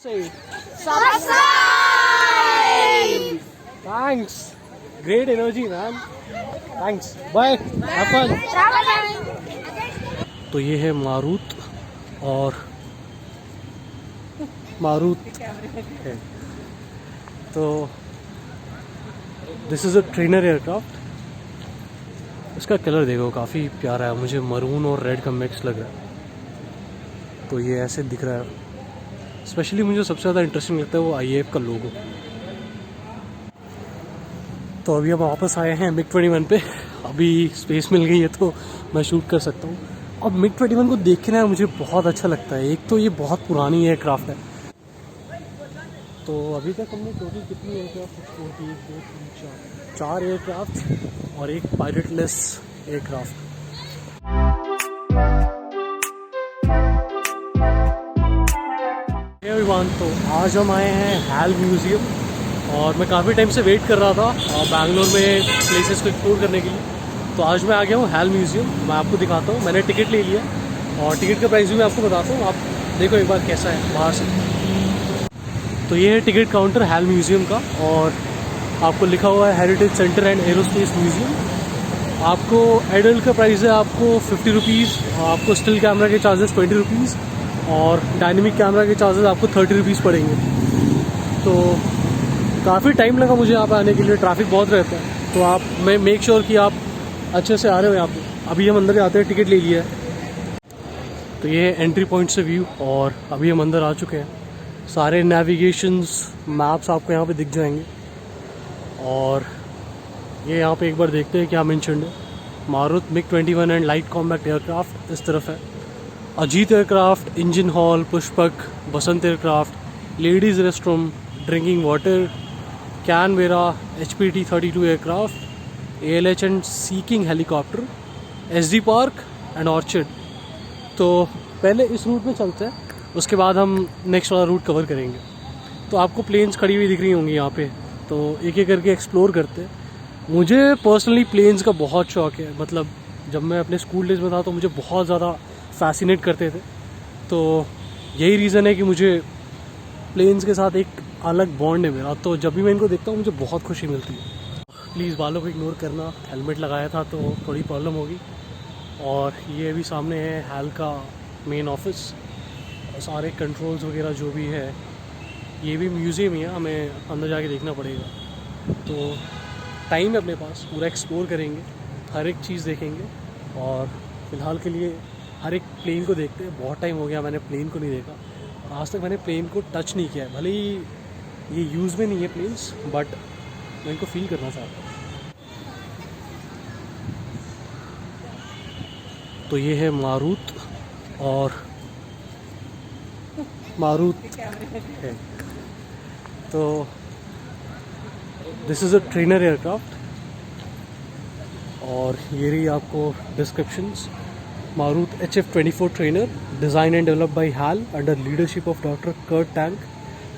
Thanks. Great energy, man. Thanks. Bye. Have fun. तो ये है मारुत और मारुत है। तो this is a trainer aircraft. इसका कलर देखो काफ़ी प्यारा है, मुझे मरून और रेड का मिक्स लग रहा है। तो ये ऐसे दिख रहा है। स्पेशली मुझे सबसे ज़्यादा इंटरेस्टिंग लगता है वो IAF का लोगो। तो अभी हम वापस आए हैं MiG-21 पे। अभी स्पेस मिल गई है तो मैं शूट कर सकता हूँ। अब MiG-21 को देख के ना मुझे बहुत अच्छा लगता है। एक तो ये बहुत पुरानी एयरक्राफ्ट है। तो अभी तक हमने टोटल कितनी एयरक्राफ्ट, 4 एयरक्राफ्ट और एक पायलटलेस एयरक्राफ्ट। तो आज हम आए हैं HAL म्यूज़ियम और मैं काफ़ी टाइम से वेट कर रहा था बैंगलोर में प्लेसेस को एक्सप्लोर करने के लिए। तो आज मैं आ गया हूँ HAL म्यूज़ियम। मैं आपको दिखाता हूँ, मैंने टिकट ले लिया और टिकट का प्राइस भी मैं आपको बताता हूँ। आप देखो एक बार कैसा है बाहर से। तो ये है टिकट काउंटर HAL म्यूज़ियम का और आपको लिखा हुआ है heritage centre and aerospace museum. आपको एडल्ट का प्राइस है आपको 50 रुपीज़, आपको स्टिल कैमरा के चार्जेस 20 रुपीज़ और डायनेमिक कैमरा के चार्जेस आपको 30 रुपीज़ पड़ेंगे। तो काफ़ी टाइम लगा मुझे यहाँ पे आने के लिए, ट्रैफिक बहुत रहता है। तो आप मैं मेक श्योर कि आप अच्छे से आ रहे हो यहाँ पे। अभी हम अंदर जाते हैं, टिकट ले लिया है। तो ये है एंट्री पॉइंट से व्यू और अभी हम अंदर आ चुके हैं। सारे नेविगेशंस मैप्स आपको यहाँ पे दिख जाएंगे। और ये यहाँ पे एक बार देखते हैं क्या मेंशन्ड है। Marut MiG-21 and light combat aircraft इस तरफ है। Ajeet aircraft, engine hall, Pushpak, Basant aircraft, ladies restroom, drinking water, Canberra, HPT 32 aircraft, ALH and Sea King helicopter, SD park and orchid. तो पहले इस रूट में चलते हैं, उसके बाद हम नेक्स्ट वाला रूट कवर करेंगे। तो आपको प्लेन्स खड़ी हुई दिख रही होंगी यहाँ पे, तो एक एक करके एक्सप्लोर करते हैं। मुझे पर्सनली प्लेन्स का बहुत शौक है। मतलब जब मैं अपने स्कूल डेज में था तो मुझे बहुत ज़्यादा फैसिनेट करते थे। तो यही रीज़न है कि मुझे प्लेन्स के साथ एक अलग बॉन्ड है मेरा। तो जब भी मैं इनको देखता हूँ मुझे बहुत खुशी मिलती है। प्लीज़ बालों को इग्नोर करना, हेलमेट लगाया था तो थोड़ी प्रॉब्लम होगी। और ये अभी सामने है HAL का मेन ऑफिस, सारे कंट्रोल्स वगैरह जो भी है। ये भी म्यूज़ियम ही है, हमें अंदर जाके देखना पड़ेगा। तो टाइम है अपने पास, पूरा एक्सप्लोर करेंगे, हर एक चीज़ देखेंगे। और फ़िलहाल के लिए हर एक प्लेन को देखते हैं। बहुत टाइम हो गया मैंने प्लेन को नहीं देखा और आज तक मैंने प्लेन को टच नहीं किया है। भले ही ये यूज़ में नहीं है प्लेन्स, बट मैं इनको फील करना चाहता हूँ। तो ये है मारुत और मारुत है। तो this is a trainer aircraft और ये रही आपको descriptions. Marut HF-24 trainer, design and develop by HAL under leadership of doctor Kurt Tank.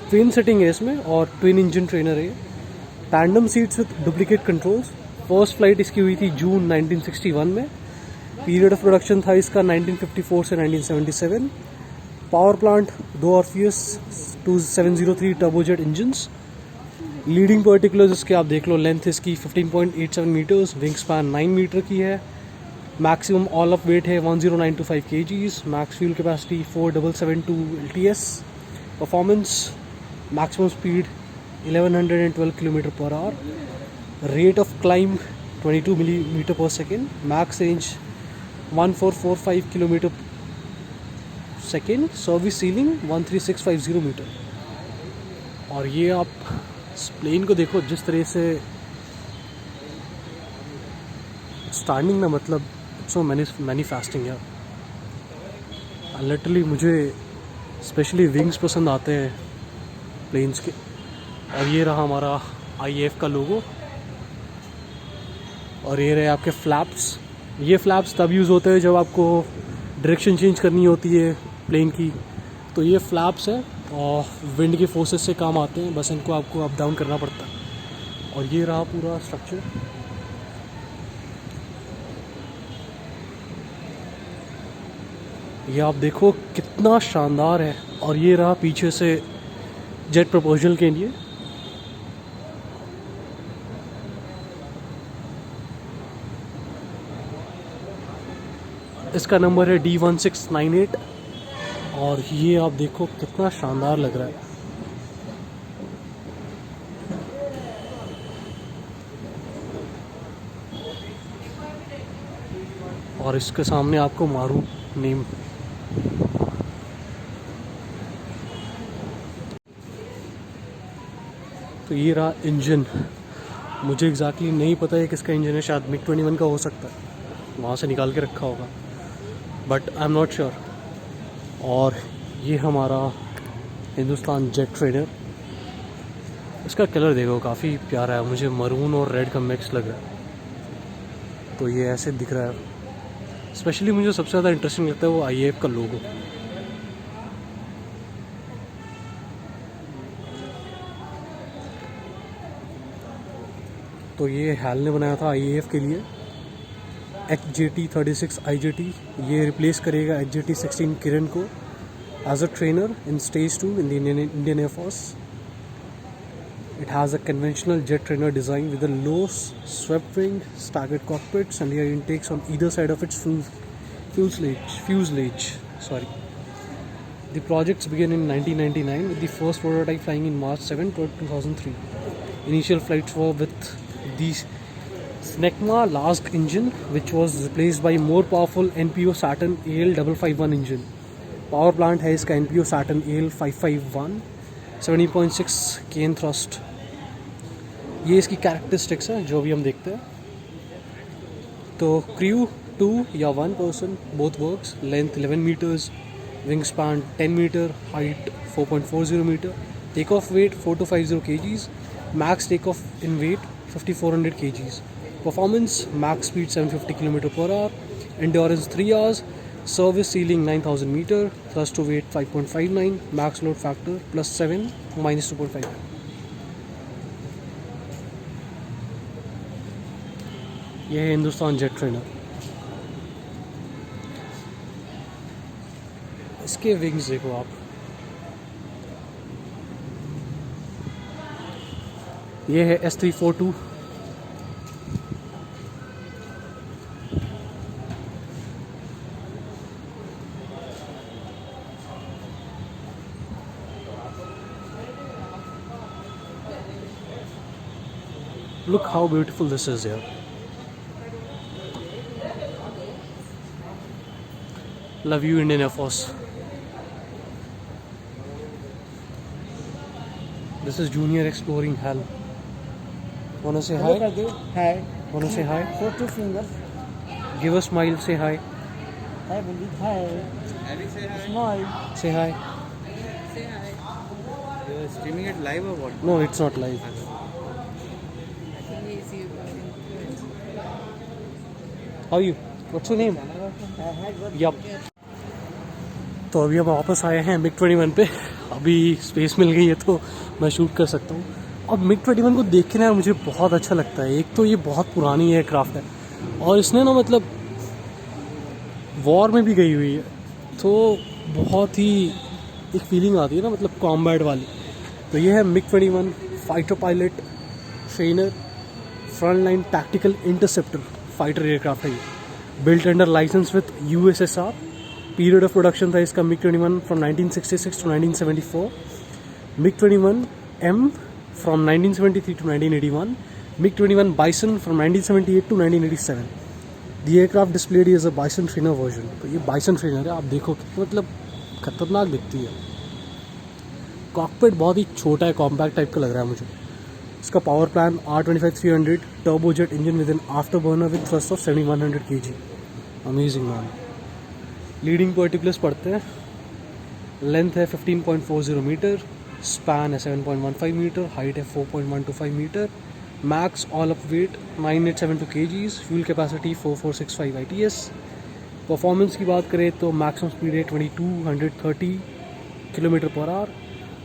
Twin setting है इसमें और ट्विन इंजन ट्रेनर है। Tandem seats with duplicate controls. First flight इसकी हुई थी जून 1961 में। पीरियड ऑफ प्रोडक्शन था इसका 1954 से 1977। Power plant 2 Orpheus 2703 turbojet engines. Leading particulars इसके आप देख लो, लेंथ इसकी 15.87 मीटर्स, विंग स्पैन 9 मीटर की है। मैक्सिमम ऑल ऑफ वेट है 10925 kgs। Max fuel capacity 4772 LTS। Performance maximum speed 1112 km/h। Rate of climb 22 millimetre per second. Max range 1445 km/s। Service ceiling 13650 metre. और ये आप इस प्लेन को देखो जिस तरह से स्टैंडिंग ना, मतलब सो मैनीफेस्टिंग है लिटरली। मुझे स्पेशली विंग्स पसंद आते हैं प्लेन्स के। और ये रहा हमारा IAF का लोगो और ये रहे आपके फ्लैप्स। ये फ्लैप्स तब यूज़ होते हैं जब आपको डायरेक्शन चेंज करनी होती है प्लेन की। तो ये फ्लैप्स है और विंड के फोर्सेस से काम आते हैं, बस इनको आपको अप डाउन करना पड़ता है। और ये रहा पूरा स्ट्रक्चर। ये आप देखो कितना शानदार है। और ये रहा पीछे से जेट प्रपोजल के लिए। इसका नंबर है D1698 और ये आप देखो कितना शानदार लग रहा है। और इसके सामने आपको मारू नेम। तो ये रहा इंजन। मुझे एग्जैक्टली नहीं पता है किसका इंजन है, शायद मिग 21 का हो सकता है, वहाँ से निकाल के रखा होगा, but I am not sure. और ये हमारा हिंदुस्तान जेट ट्रेनर। इसका कलर देखो काफ़ी प्यारा है, मुझे मरून और रेड का मिक्स लग रहा है। तो ये ऐसे दिख रहा है। स्पेशली मुझे सबसे ज़्यादा इंटरेस्टिंग लगता है वो IAF का लोगो। तो ये हैल ने बनाया था IAF के लिए। HJT-36 IJT ये रिप्लेस करेगा HJT-16 किरण को as a trainer in stage 2 in the Indian air force. It has a conventional jet trainer design with a low swept wing, staggered cockpits, and air intakes on either side of its fuselage. The projects began in 1999 with the first prototype flying in March 7, 2003. Initial flights were with the Snecma Lask engine, which was replaced by more powerful NPO Saturn AL551 engine. Power plant है इसका NPO Saturn AL551, 70.6 kN thrust। ये इसकी characteristics हैं जो भी हम देखते हैं। तो क्रू 2 या 1 person both works। Length 11 metres, wing span 10 metre, height 4.40 metre, take off weight 4250 kgs, max take off in weight 5400 kgs, performance max speed 750 km/h, endurance 3 hours, service ceiling 9000 metre, thrust to weight 5.59, max load factor +7 -2.5। यह है Hindustan jet trainer. इसके wings देखो आप, ये है S342। Look how beautiful this is here. Love you, Indian Air Force. This is Junior Exploring HAL. Wanna say hi? Hi. Wanna say hi? 2 fingers. Give a smile. Say hi. Hi, Bundy. Hi. Smile. Say hi. Say hi. You are streaming it live or what? No, it's not live. I think he is you. How are you? What's your name? Yup. तो अभी हम वापस आए हैं MiG 21 पे। अभी space मिल गई है तो मैं शूट कर सकता हूँ। अब मिग 21 को देख के ना मुझे बहुत अच्छा लगता है। एक तो ये बहुत पुरानी एयरक्राफ्ट है और इसने ना मतलब वॉर में भी गई हुई है, तो बहुत ही एक फीलिंग आती है ना, मतलब कॉम्बैट वाली। तो ये है MiG 21 fighter pilot trainer front line tactical interceptor fighter aircraft है ये। Built under licence with USSR। Period of production था इसका MiG 21 from 1966 to 1974, MiG 21 M from 1973 to 1981, MiG 21 Bison from 1978 to 1987। The aircraft displayed is a Bison trainer version. तो ये bison trainer है, आप देखो मतलब खतरनाक दिखती है। कॉकपिट बहुत ही छोटा है, कॉम्पैक्ट टाइप का लग रहा है मुझे। इसका power plan R25-300 turbojet engine with an afterburner with thrust of 7100 kg। Amazing man. Leading particulars पढ़ते हैं। लेंथ है 15.40 मीटर, स्पैन है 7.15 मीटर, हाइट है 4.125 metre, max all up weight 9872 kgs, fuel capacity 4465 ITS। Performance की बात करें तो maximum speed है 2230 km/h,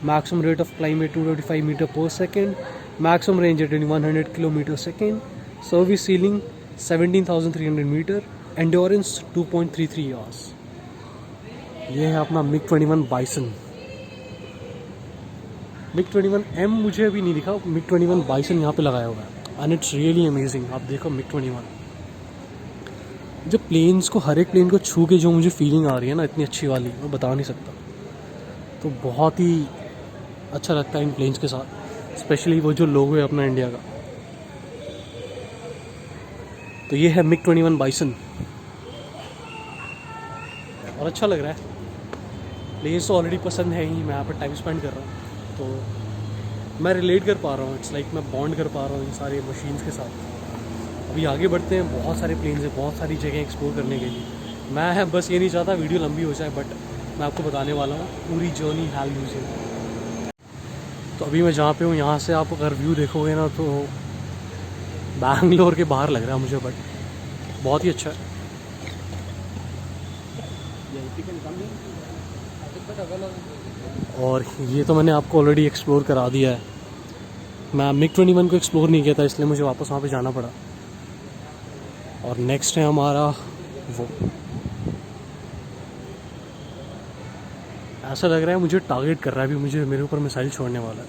maximum rate of climb है 225 मीटर पर सेकेंड, मैक्सिमम रेंज है 2100 km/s, service ceiling 17300 metre, endurance 2.33 hours। ये है अपना मिग 21 बाइसन। मिग 21M मुझे अभी नहीं दिखा, मिग 21 बाइसन यहाँ पे लगाया हुआ है एंड इट्स रियली अमेजिंग। आप देखो मिग 21, जब प्लेन्स को, हर एक प्लेन को छू के जो मुझे फीलिंग आ रही है ना इतनी अच्छी वाली, मैं बता नहीं सकता। तो बहुत ही अच्छा लगता है इन प्लेन्स के साथ, स्पेशली वो जो लोगो है अपना इंडिया का। तो ये है मिग 21 बाइसन और अच्छा लग रहा है। प्लेन्स तो ऑलरेडी पसंद है ही, मैं यहाँ पर टाइम स्पेंड कर रहा हूँ तो मैं रिलेट कर पा रहा हूँ। इट्स लाइक मैं बॉन्ड कर पा रहा हूँ इन सारे मशीन्स के साथ। अभी आगे बढ़ते हैं, बहुत सारे प्लेन्स हैं, बहुत सारी जगह एक्सप्लोर करने के लिए। मैं बस ये नहीं चाहता वीडियो लंबी हो जाए, बट मैं आपको बताने वाला हूँ पूरी जर्नी हैल म्यूजियम। तो अभी मैं जहाँ पे हूँ यहाँ से आप अगर व्यू देखोगे ना तो बैंगलोर के बाहर लग रहा है मुझे, बट बहुत ही अच्छा है। और ये तो मैंने आपको ऑलरेडी एक्सप्लोर करा दिया है। मैं मिग 21 को एक्सप्लोर नहीं किया था, इसलिए मुझे वापस वहाँ पे जाना पड़ा। और नेक्स्ट है हमारा वो, ऐसा लग रहा है मुझे टारगेट कर रहा है अभी, मुझे मेरे ऊपर मिसाइल छोड़ने वाला है।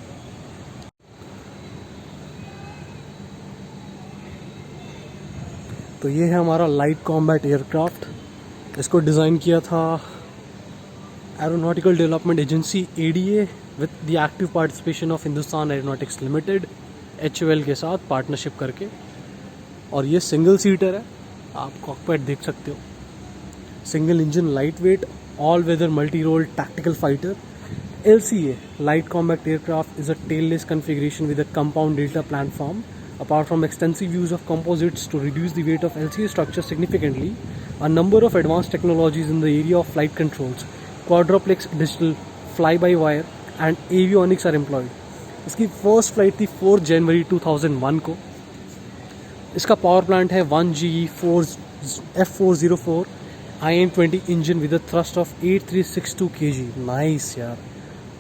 तो ये है हमारा लाइट कॉम्बैट एयरक्राफ्ट। इसको डिज़ाइन किया था aeronautical development agency ADA with the active participation of Hindustan aeronautics limited HOL के साथ पार्टनरशिप करके। और ये सिंगल सीटर है, आप कॉकपिट देख सकते हो। Single engine, light weight, all weather multi role tactical fighter. LCA light combat aircraft is a tailless configuration with a compound delta platform. Apart from extensive use of composites to reduce the weight of LCA structure significantly, a number of advanced technologies in the area of flight controls, quadruplex digital, fly-by-wire and avionics are employed. इसकी first flight थी 4 जनवरी 2001 को। इसका power plant है 1GE F404 IM-20 engine with a thrust of 8362 kg। Nice यार।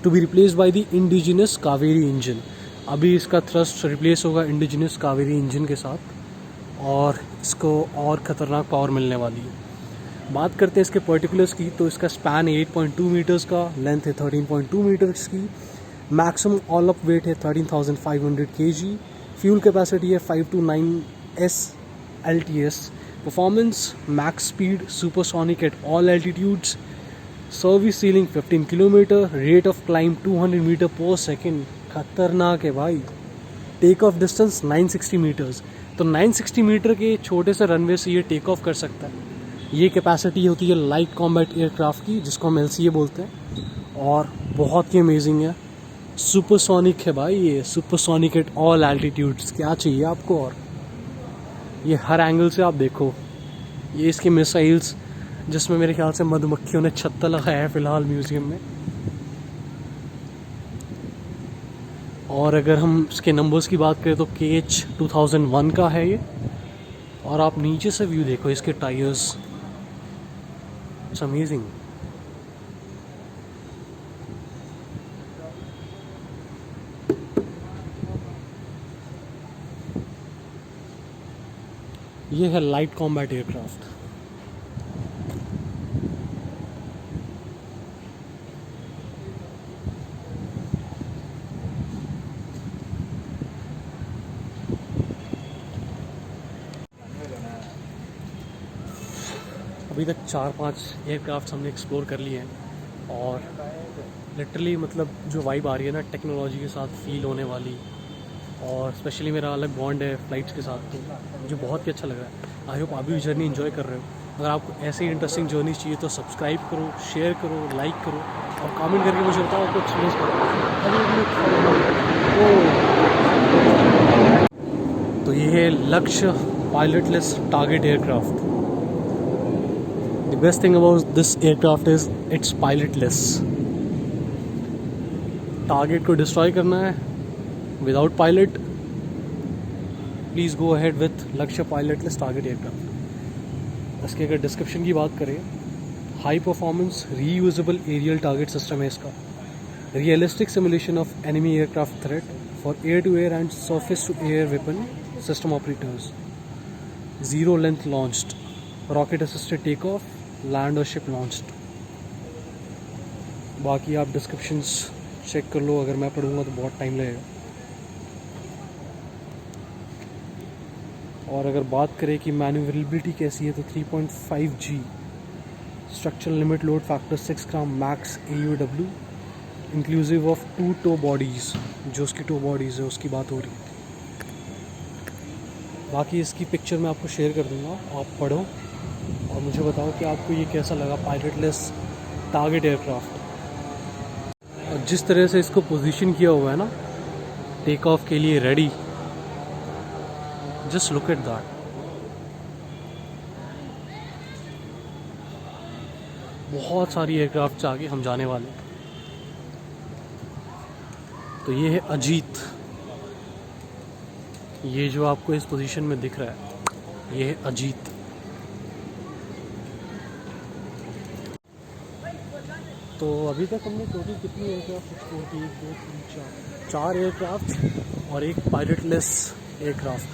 To be replaced by the indigenous Kaveri engine. अभी इसका thrust replace होगा indigenous Kaveri engine के साथ और इसको और ख़तरनाक पावर मिलने वाली है। बात करते हैं इसके पर्टिकुलर्स की, तो इसका स्पैन 8.2 मीटर्स का, लेंथ है 13.2 मीटर्स की, मैक्सिमम ऑल अप वेट है 13,500 kg, फ्यूल कैपेसिटी है 5 to 9 LTS, performance max speed supersonic at all altitudes, service ceiling 15 kilometre, rate of climb 200 metre पर सेकेंड। खतरनाक है भाई। Take off distance 960 metres. तो 960 मीटर के छोटे से रनवे से ये टेक ऑफ कर सकता है। ये कैपेसिटी होती है लाइट कॉम्बैट एयरक्राफ्ट की, जिसको हम LCA बोलते हैं, और बहुत ही अमेजिंग है। सुपरसोनिक है भाई, ये सुपरसोनिक एट ऑल एल्टीट्यूड्स। क्या चाहिए आपको? और ये हर एंगल से आप देखो, ये इसके मिसाइल्स जिसमें मेरे ख्याल से मधुमक्खियों ने छत्ता लगाया है फिलहाल म्यूजियम में। और अगर हम इसके नंबर्स की बात करें तो KH 2001 का है ये। और आप नीचे से व्यू देखो इसके टायर्स, इट्स अमेजिंग। ये है लाइट कॉम्बैट एयरक्राफ्ट। अभी तक 4-5 एयरक्राफ्ट हमने एक्सप्लोर कर लिए हैं और लिटरली मतलब जो वाइब आ रही है ना टेक्नोलॉजी के साथ फील होने वाली, और स्पेशली मेरा अलग बॉन्ड है फ्लाइट्स के साथ, तो मुझे बहुत ही अच्छा लग रहा है। आई होप आप भी जर्नी एंजॉय कर रहे हो। अगर आपको ऐसे ही इंटरेस्टिंग जर्नी चाहिए तो सब्सक्राइब करो, शेयर करो, लाइक करो और कमेंट करके मुझे बताओ आपको एक्सपीरियंस करो। तो ये है लक्ष्य पायलटलेस target aircraft. The best thing about this aircraft is it's पायलटलेस। Target को डिस्ट्रॉय करना है without pilot, please go ahead with लक्ष्य पायलटलेस टारगेट एयरक्राफ्ट। इसके अगर डिस्क्रिप्शन की बात करें, high performance reusable aerial target system है इसका, realistic simulation of enemy aircraft threat for air to air and surface to air weapon system operators, zero length launched, rocket assisted take off, land और ship launched. बाकी आप descriptions check कर लो, अगर मैं पढ़ूंगा तो बहुत टाइम लगेगा। और अगर बात करें कि मैन्यूवरेबिलिटी कैसी है तो 3.5G, structural limit load factor 6 gram max AUW, inclusive of 2 tow bodies. जो उसकी टो बॉडीज़ है उसकी बात हो रही है। बाकी इसकी पिक्चर मैं आपको शेयर कर दूंगा, आप पढ़ो और मुझे बताओ कि आपको ये कैसा लगा पायलटलेस टारगेट एयरक्राफ्ट। और जिस तरह से इसको पोजीशन किया हुआ है ना टेक ऑफ के लिए ready, just look at that. बहुत सारी एयरक्राफ्ट से आगे हम जाने वाले हैं। तो ये है अजीत, ये जो आपको इस पोजीशन में दिख रहा है ये है अजीत। तो अभी तक हमने टोटल कितनी एयरक्राफ्ट एक्सप्लोर की? 1 2 3 4 एयरक्राफ्ट और एक पायलटलेस एयरक्राफ्ट।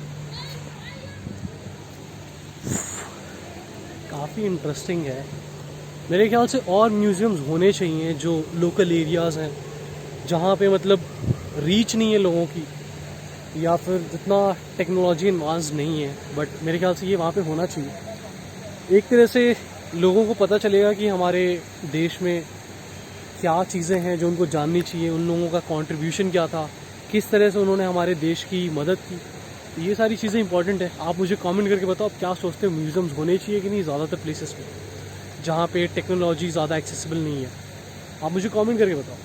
काफ़ी इंटरेस्टिंग है। मेरे ख्याल से और म्यूज़ियम्स होने चाहिए जो लोकल एरियाज़ हैं, जहाँ पे मतलब रीच नहीं है लोगों की, या फिर जितना टेक्नोलॉजी एडवांस नहीं है, बट मेरे ख्याल से ये वहाँ पे होना चाहिए। एक तरह से लोगों को पता चलेगा कि हमारे देश में क्या चीज़ें हैं जो उनको जाननी चाहिए, उन लोगों का कंट्रीब्यूशन क्या था, किस तरह से उन्होंने हमारे देश की मदद की। ये सारी चीज़ें इंपॉर्टेंट है। आप मुझे कमेंट करके बताओ आप क्या सोचते हो, म्यूज़ियम्स होने चाहिए कि नहीं ज़्यादातर प्लेसेस में जहाँ पे टेक्नोलॉजी ज़्यादा एक्सेसिबल नहीं है। आप मुझे कमेंट करके बताओ।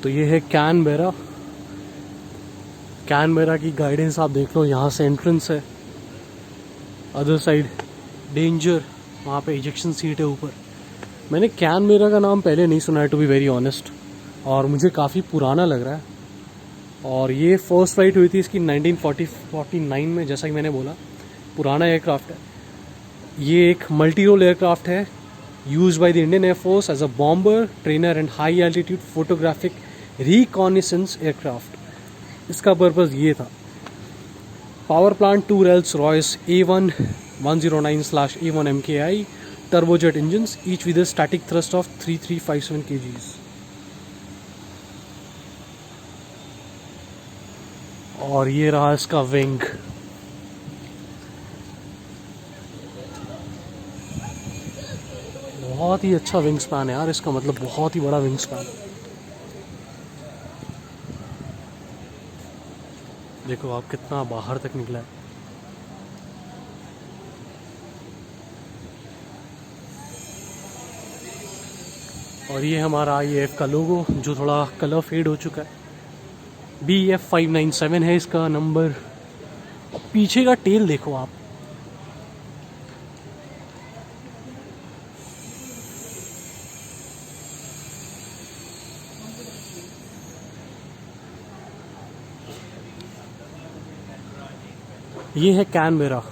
तो ये है कैनबेरा। कैनबेरा की गाइडेंस आप देख लो, यहाँ से एंट्रेंस है, अदर साइड डेंजर, वहाँ पे इजेक्शन सीट है ऊपर। मैंने कैनबेरा का नाम पहले नहीं सुना है टू बी वेरी ऑनेस्ट, और मुझे काफ़ी पुराना लग रहा है। और ये फर्स्ट फ्लाइट हुई थी इसकी 1949 में, जैसा कि मैंने बोला पुराना एयरक्राफ्ट है। ये एक मल्टी रोल एयरक्राफ्ट है use by the Indian air force as a bomber, trainer and high altitude photographic reconnaissance aircraft. इसका पर्पज़ ये था, power plant 2 Rolls Royce A1 109/A1 MKI turbojet engines, each with a static thrust of 3357 kgs. और ये रहा इसका wing. बहुत ही अच्छा wing span है यार इसका, मतलब बहुत ही बड़ा विंग स्पैन। देखो आप कितना बाहर तक निकला है। और ये हमारा IAF का लोगो जो थोड़ा कलर फेड हो चुका है। BF 597 है इसका नंबर। और पीछे का टेल देखो आप, ये है कैनबेरा।